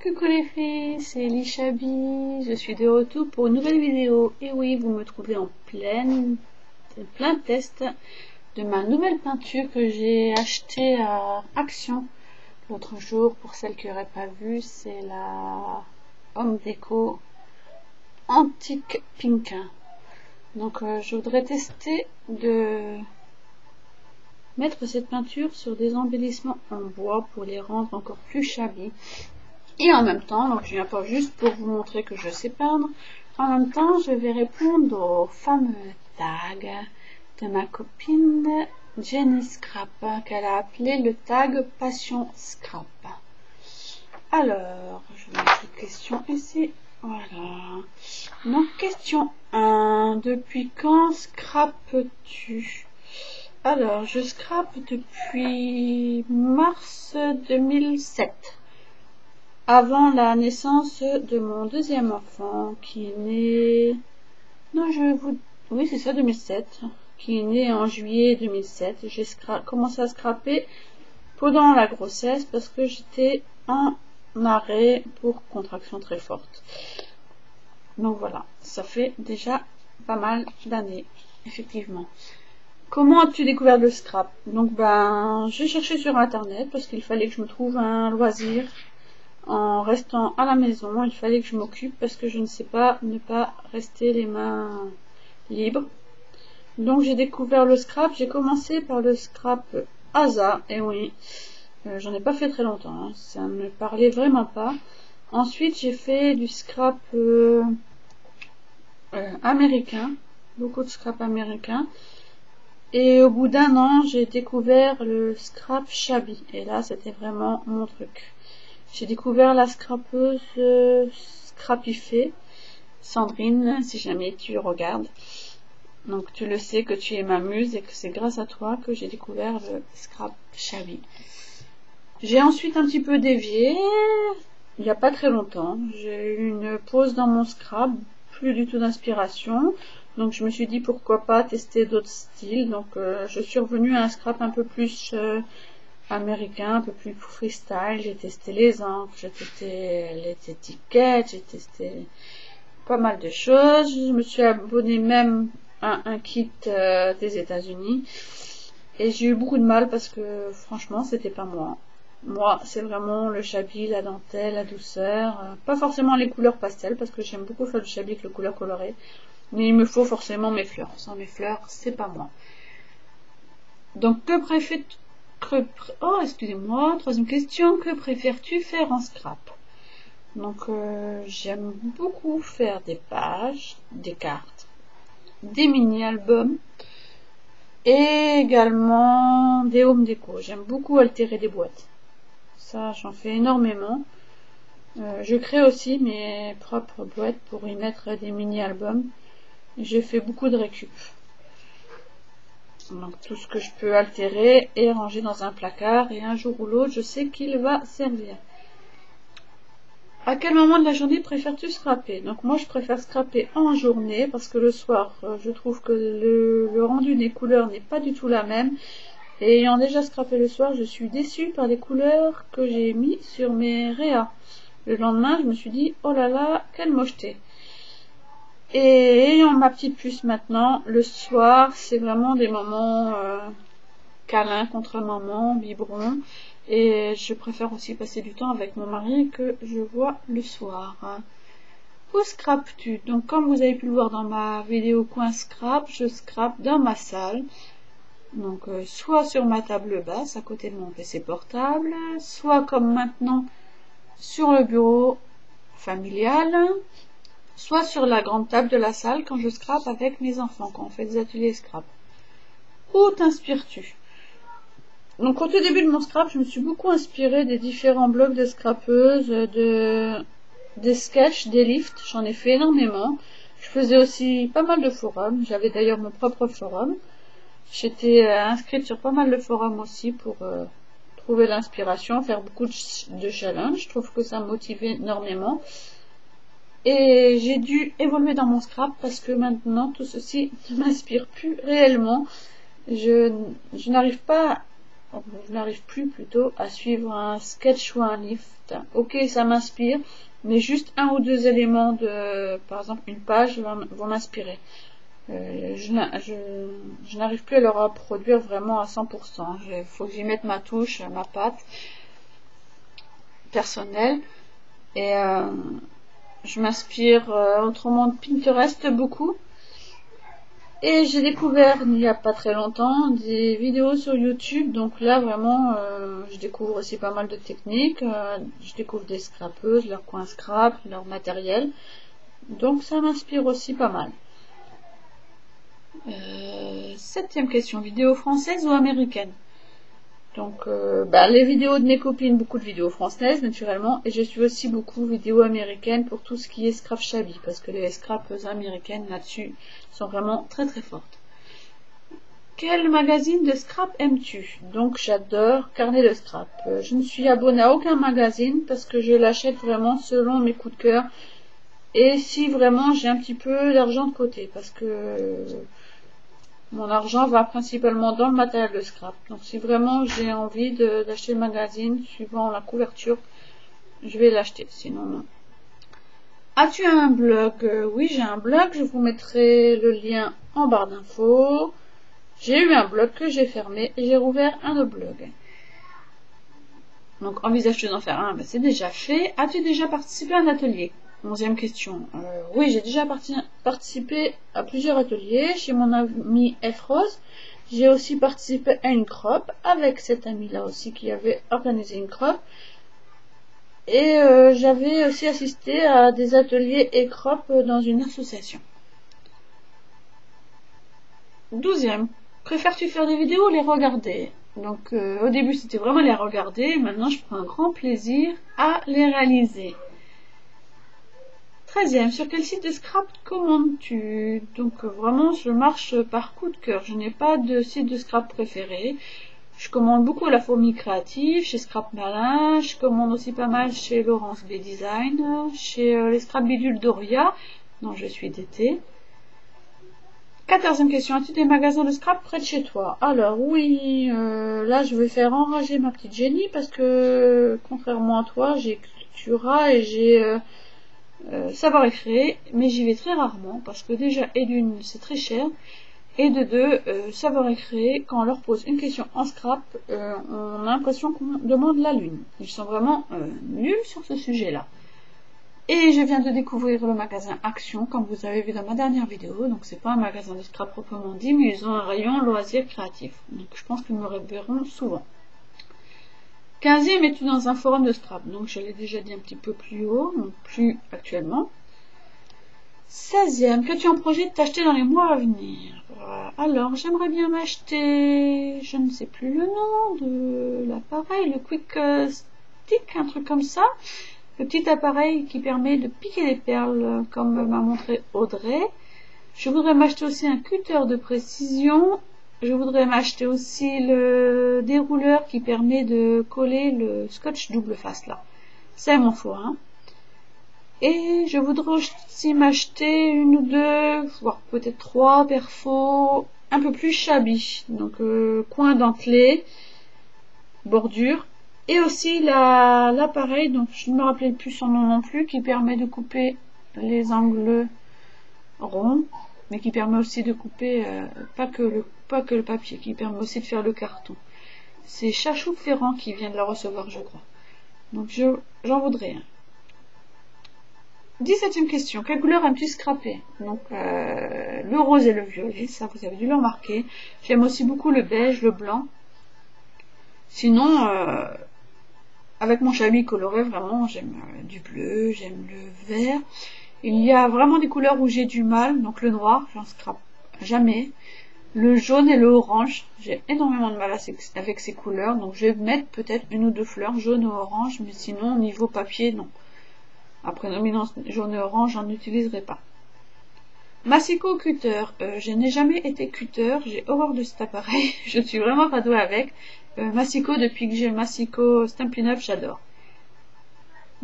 Coucou les filles, c'est Lishabi, je suis de retour pour une nouvelle vidéo. Et oui, vous me trouvez en plein test de ma nouvelle peinture que j'ai achetée à Action l'autre jour. Pour celles qui n'auraient pas vu, c'est la Home Déco Antique Pink. Donc je voudrais tester de mettre cette peinture sur des embellissements en bois pour les rendre encore plus shabby. Et en même temps, donc je viens pas juste pour vous montrer que je sais peindre, en même temps je vais répondre au fameux tag de ma copine Jenny Scrap, qu'elle a appelé le tag Passion Scrap. Alors, je vais mettre une question ici, voilà. Donc question 1, depuis quand scrapes-tu? Alors, je scrape depuis mars 2007. Avant la naissance de mon deuxième enfant, qui est né... Oui, c'est ça, 2007. Qui est né en juillet 2007. J'ai commencé à scraper pendant la grossesse parce que j'étais en arrêt pour contraction très forte. Donc voilà, ça fait déjà pas mal d'années, effectivement. Comment as-tu découvert le scrap? Donc j'ai cherché sur internet parce qu'il fallait que je me trouve un loisir. En restant à la maison, il fallait que je m'occupe parce que je ne sais pas ne pas rester les mains libres. Donc j'ai découvert le scrap. J'ai commencé par le scrap Asa, et oui, j'en ai pas fait très longtemps, hein. Ça ne me parlait vraiment pas. Ensuite j'ai fait du scrap américain, beaucoup de scrap américain. Et au bout d'un an, j'ai découvert le scrap shabby. Et là, c'était vraiment mon truc. J'ai découvert la scrapeuse Scrapifée, Sandrine, si jamais tu regardes. Donc tu le sais que tu es ma muse et que c'est grâce à toi que j'ai découvert le scrap shabby. J'ai ensuite un petit peu dévié, il n'y a pas très longtemps. J'ai eu une pause dans mon scrap, plus du tout d'inspiration. Donc je me suis dit pourquoi pas tester d'autres styles. Donc je suis revenue à un scrap un peu plus... américain, un peu plus freestyle. J'ai testé les encres, j'ai testé les étiquettes, j'ai testé pas mal de choses. Je me suis abonnée même à un kit des États-Unis et j'ai eu beaucoup de mal parce que franchement c'était pas moi. Moi c'est vraiment le shabby, la dentelle, la douceur, pas forcément les couleurs pastel parce que j'aime beaucoup faire le shabby avec les couleurs colorées, mais il me faut forcément mes fleurs. Sans mes fleurs c'est pas moi. Donc excusez-moi, troisième question, que préfères-tu faire en scrap? Donc j'aime beaucoup faire des pages, des cartes, des mini-albums et également des home déco. J'aime beaucoup altérer des boîtes. Ça, j'en fais énormément. Je crée aussi mes propres boîtes pour y mettre des mini-albums. Je fais beaucoup de récup. Donc tout ce que je peux altérer est rangé dans un placard et un jour ou l'autre je sais qu'il va servir. À quel moment de la journée préfères-tu scraper? Donc moi je préfère scraper en journée parce que le soir je trouve que le rendu des couleurs n'est pas du tout la même. Et ayant déjà scrapé le soir, je suis déçue par les couleurs que j'ai mis sur mes réas. Le lendemain je me suis dit oh là là, quelle mocheté. Et ayant ma petite puce maintenant, le soir, c'est vraiment des moments câlins contre maman, biberon. Et je préfère aussi passer du temps avec mon mari que je vois le soir. Où scrapes-tu? Donc comme vous avez pu le voir dans ma vidéo coin scrap, je scrape dans ma salle. Donc soit sur ma table basse à côté de mon PC portable, soit comme maintenant sur le bureau familial, soit sur la grande table de la salle quand je scrape avec mes enfants, quand on fait des ateliers scrap. Où t'inspires-tu? Donc au tout début de mon scrap, je me suis beaucoup inspirée des différents blogs de scrapeuses, des sketchs, des lifts, j'en ai fait énormément. Je faisais aussi pas mal de forums, j'avais d'ailleurs mon propre forum. J'étais inscrite sur pas mal de forums aussi pour trouver l'inspiration, faire beaucoup de challenges. Je trouve que ça me motivait énormément. Et j'ai dû évoluer dans mon scrap parce que maintenant tout ceci ne m'inspire plus réellement. Je n'arrive pas Je n'arrive plus plutôt à suivre un sketch ou un lift. Ok, ça m'inspire, mais juste un ou deux éléments de, par exemple, une page vont m'inspirer. Je n'arrive plus à le reproduire vraiment à 100%. Il faut que j'y mette ma touche, ma patte personnelle. Et je m'inspire autrement de Pinterest beaucoup. Et j'ai découvert il n'y a pas très longtemps des vidéos sur YouTube. Donc là vraiment je découvre aussi pas mal de techniques. Je découvre des scrapeuses, leur coin scrap, leur matériel. Donc ça m'inspire aussi pas mal. Septième question, vidéo française ou américaine? Donc les vidéos de mes copines, beaucoup de vidéos françaises naturellement, et je suis aussi beaucoup vidéos américaines pour tout ce qui est scrap shabby, parce que les scrapeuses américaines là-dessus sont vraiment très très fortes. Quel magazine de scrap aimes-tu? Donc j'adore Carnet de scrap. Je ne suis abonnée à aucun magazine parce que je l'achète vraiment selon mes coups de cœur, et si vraiment j'ai un petit peu d'argent de côté, parce que mon argent va principalement dans le matériel de scrap. Donc si vraiment j'ai envie d'acheter le magazine, suivant la couverture, je vais l'acheter, sinon non. As-tu un blog? Oui, j'ai un blog, je vous mettrai le lien en barre d'infos. J'ai eu un blog que j'ai fermé et j'ai rouvert un autre blog. Donc envisages-tu d'en faire un? C'est déjà fait. As-tu déjà participé à un atelier? 11e question. Oui, j'ai déjà participé à plusieurs ateliers chez mon ami F Rose. J'ai aussi participé à une crop avec cet ami-là aussi qui avait organisé une crop. Et j'avais aussi assisté à des ateliers et crop dans une association. 12e. Préfères-tu faire des vidéos ou les regarder? Donc au début c'était vraiment les regarder. Maintenant je prends un grand plaisir à les réaliser. 13e, sur quel site de scrap commandes-tu? Donc vraiment je marche par coup de cœur, je n'ai pas de site de scrap préféré. Je commande beaucoup à la Fourmi Créative, chez Scrap Malin, je commande aussi pas mal chez Laurence B Design, chez les Scrap Bidules Doria, dont je suis d'été. 14e question, as-tu des magasins de scrap près de chez toi? Alors oui, là je vais faire enrager ma petite Jenny parce que contrairement à toi, j'ai Cultura et j'ai Savoir et Créer, mais j'y vais très rarement parce que déjà, et d'une, c'est très cher, et de deux, Savoir et Créer, quand on leur pose une question en scrap, on a l'impression qu'on demande la lune. Ils sont vraiment nuls sur ce sujet-là. Et je viens de découvrir le magasin Action, comme vous avez vu dans ma dernière vidéo. Donc c'est pas un magasin de scrap proprement dit, mais ils ont un rayon loisirs créatifs. Donc je pense qu'ils me reverront souvent. 15e, es-tu dans un forum de scrap? Donc je l'ai déjà dit un petit peu plus haut, donc plus actuellement. 16e, qu'as-tu en projet de t'acheter dans les mois à venir? Alors j'aimerais bien m'acheter, je ne sais plus le nom de l'appareil, le Quick Stick, un truc comme ça. Le petit appareil qui permet de piquer les perles, comme m'a montré Audrey. Je voudrais m'acheter aussi un cutter de précision. Je voudrais m'acheter aussi le dérouleur qui permet de coller le scotch double face là. C'est mon foin. Et je voudrais aussi m'acheter une ou deux, voire peut-être 3 perfos un peu plus shabby. Donc coin dentelé, bordure. Et aussi l'appareil, donc je ne me rappelais plus son nom non plus, qui permet de couper les angles ronds, mais qui permet aussi de couper pas que le papier, qui permet aussi de faire le carton. C'est Chachou Ferrand qui vient de la recevoir, je crois. Donc j'en voudrais un. 17e question. Quelle couleur aimes-tu scraper? Donc le rose et le violet, ça vous avez dû le remarquer. J'aime aussi beaucoup le beige, le blanc. Sinon, avec mon chamois coloré, vraiment, j'aime du bleu, j'aime le vert. Il y a vraiment des couleurs où j'ai du mal, donc le noir, j'en scrape jamais. Le jaune et le orange, j'ai énormément de mal avec ces couleurs, donc je vais mettre peut-être une ou deux fleurs jaune ou orange, mais sinon, au niveau papier, non. À prédominance jaune et orange, j'en utiliserai pas. Massico cutter, je n'ai jamais été cutter, j'ai horreur de cet appareil, je suis vraiment pas douée avec. Massico, depuis que j'ai le Massico Stampin' Up, j'adore.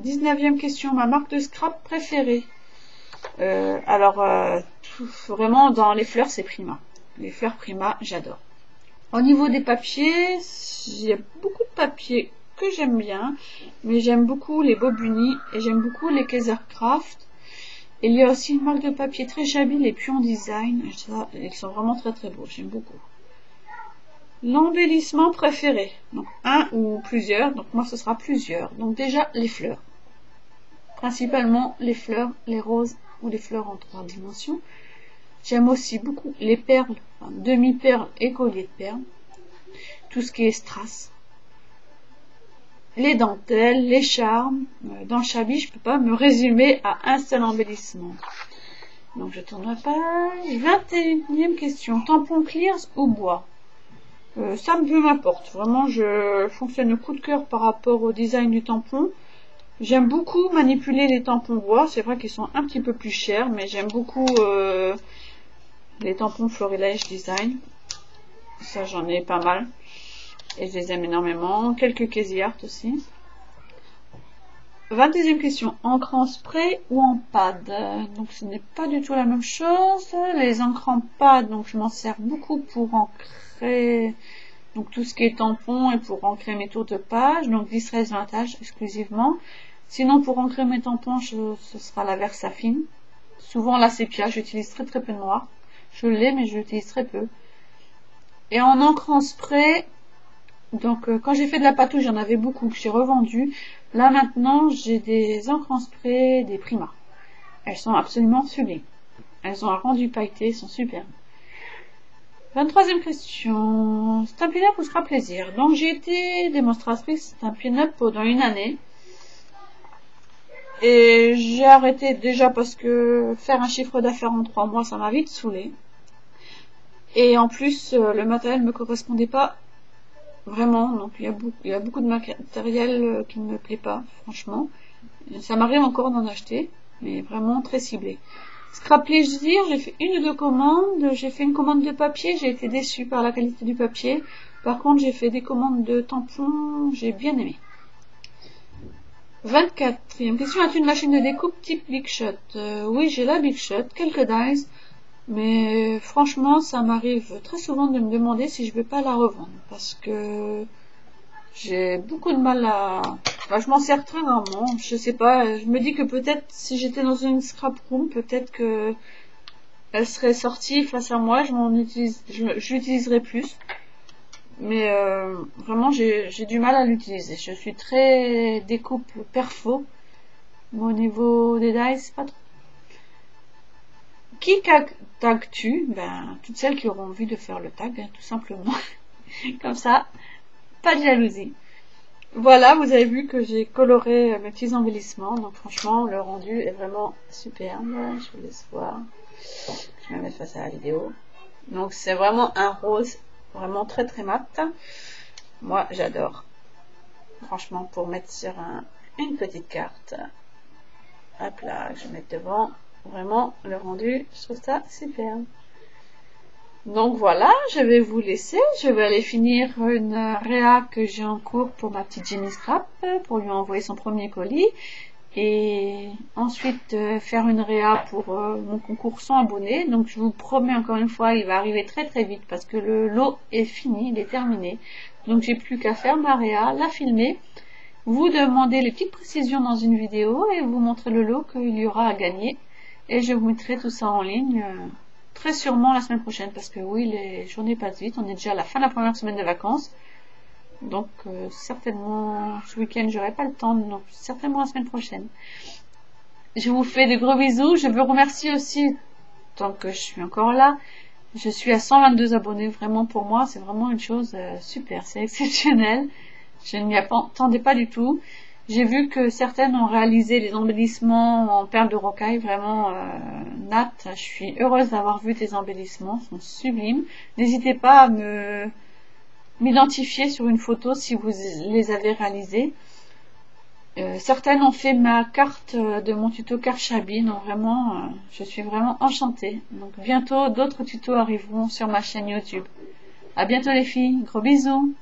19e question, ma marque de scrap préférée. Vraiment dans les fleurs, c'est Prima. Les fleurs Prima, j'adore. Au niveau des papiers, il y a beaucoup de papiers que j'aime bien, mais j'aime beaucoup les Bobuni et j'aime beaucoup les Kaisercraft. Il y a aussi une marque de papier très shabby, les Pion Design. Ils sont vraiment très très beaux, j'aime beaucoup. L'embellissement préféré, donc un ou plusieurs, donc moi ce sera plusieurs. Donc déjà les fleurs, principalement les fleurs, les roses ou les fleurs en 3 dimensions. J'aime aussi beaucoup les perles, enfin, demi-perles et colliers de perles, tout ce qui est strass, les dentelles, les charmes. Dans le shabby, je peux pas me résumer à un seul embellissement. Donc je tourne la page. 21e question, tampon clears ou bois? Ça me m'importe. Vraiment, je fonctionne au coup de cœur par rapport au design du tampon. J'aime beaucoup manipuler les tampons bois. C'est vrai qu'ils sont un petit peu plus chers, mais j'aime beaucoup les tampons Florilège Design. Ça, j'en ai pas mal. Et je les aime énormément. Quelques Casey Art aussi. 22e question. Encre en spray ou en pad? Donc, ce n'est pas du tout la même chose. Les encres en pad, donc je m'en sers beaucoup pour ancrer donc tout ce qui est tampon et pour ancrer mes tours de page. Donc, Distress Vintage exclusivement. Sinon, pour ancrer mes tampons, ce sera la Versafine. Souvent la sépia. J'utilise très très peu de noir. Je l'ai, mais je l'utilise très peu. Et en encre en spray, donc quand j'ai fait de la patouche, j'en avais beaucoup que j'ai revendu. Là maintenant, j'ai des encres en spray, des Prima. Elles sont absolument sublimes. Elles ont un rendu pailleté, elles sont superbes. 23e question. Stampin' Up ou Scrap Plaisir? Donc j'ai été démonstratrice Stampin' Up pendant une année. Et j'ai arrêté déjà parce que faire un chiffre d'affaires en 3 mois, ça m'a vite saoulé. Et en plus, le matériel ne me correspondait pas vraiment. Donc il y a beaucoup de matériel qui ne me plaît pas, franchement. Ça m'arrive encore d'en acheter, mais vraiment très ciblé. Scrap Plaisir, j'ai fait 1 ou 2 commandes. J'ai fait une commande de papier, j'ai été déçue par la qualité du papier. Par contre, j'ai fait des commandes de tampons, j'ai bien aimé. 24e question. As-tu une machine de découpe type Big Shot? Oui, j'ai la Big Shot, quelques dies. Mais franchement, ça m'arrive très souvent de me demander si je vais pas la revendre. Parce que j'ai beaucoup de mal à... Enfin, je m'en sers très rarement. Je sais pas, je me dis que peut-être si j'étais dans une scrap room, peut-être que elle serait sortie face à moi, je l'utiliserais plus. Mais vraiment, j'ai du mal à l'utiliser. Je suis très découpe perfo. Mais au niveau des dies, c'est pas trop. Qui tagues-tu? Ben, toutes celles qui auront envie de faire le tag, hein, tout simplement. Comme ça, pas de jalousie. Voilà, vous avez vu que j'ai coloré mes petits embellissements. Donc franchement, le rendu est vraiment superbe. Je vous laisse voir. Je vais me mettre face à la vidéo. Donc c'est vraiment un rose, vraiment très très mat. Moi, j'adore. Franchement, pour mettre sur une petite carte. Hop là, je vais mettre devant. Vraiment, le rendu, je trouve ça super. Donc voilà, je vais vous laisser. Je vais aller finir une réa que j'ai en cours pour ma petite Jenny Scrap, pour lui envoyer son premier colis. Et ensuite faire une réa pour mon concours 100 abonnés. Donc je vous promets encore une fois, il va arriver très très vite parce que le lot est fini, il est terminé. Donc j'ai plus qu'à faire ma réa, la filmer, vous demander les petites précisions dans une vidéo et vous montrer le lot qu'il y aura à gagner. Et je vous mettrai tout ça en ligne très sûrement la semaine prochaine parce que oui, les journées passent vite. On est déjà à la fin de la première semaine de vacances. Donc certainement ce week-end j'aurai pas le temps, donc certainement la semaine prochaine. Je vous fais des gros bisous. Je veux remercier aussi, tant que je suis encore là, je suis à 122 abonnés. Vraiment pour moi c'est vraiment une chose super, c'est exceptionnel. Je ne m'y attendais pas du tout. J'ai vu que certaines ont réalisé les embellissements en perles de rocaille, vraiment Nat, je suis heureuse d'avoir vu tes embellissements, ils sont sublimes. N'hésitez pas à m'identifier sur une photo si vous les avez réalisés. Certaines ont fait ma carte de mon tuto carte shabby, donc vraiment, je suis vraiment enchantée. Donc bientôt d'autres tutos arriveront sur ma chaîne YouTube. À bientôt les filles, gros bisous.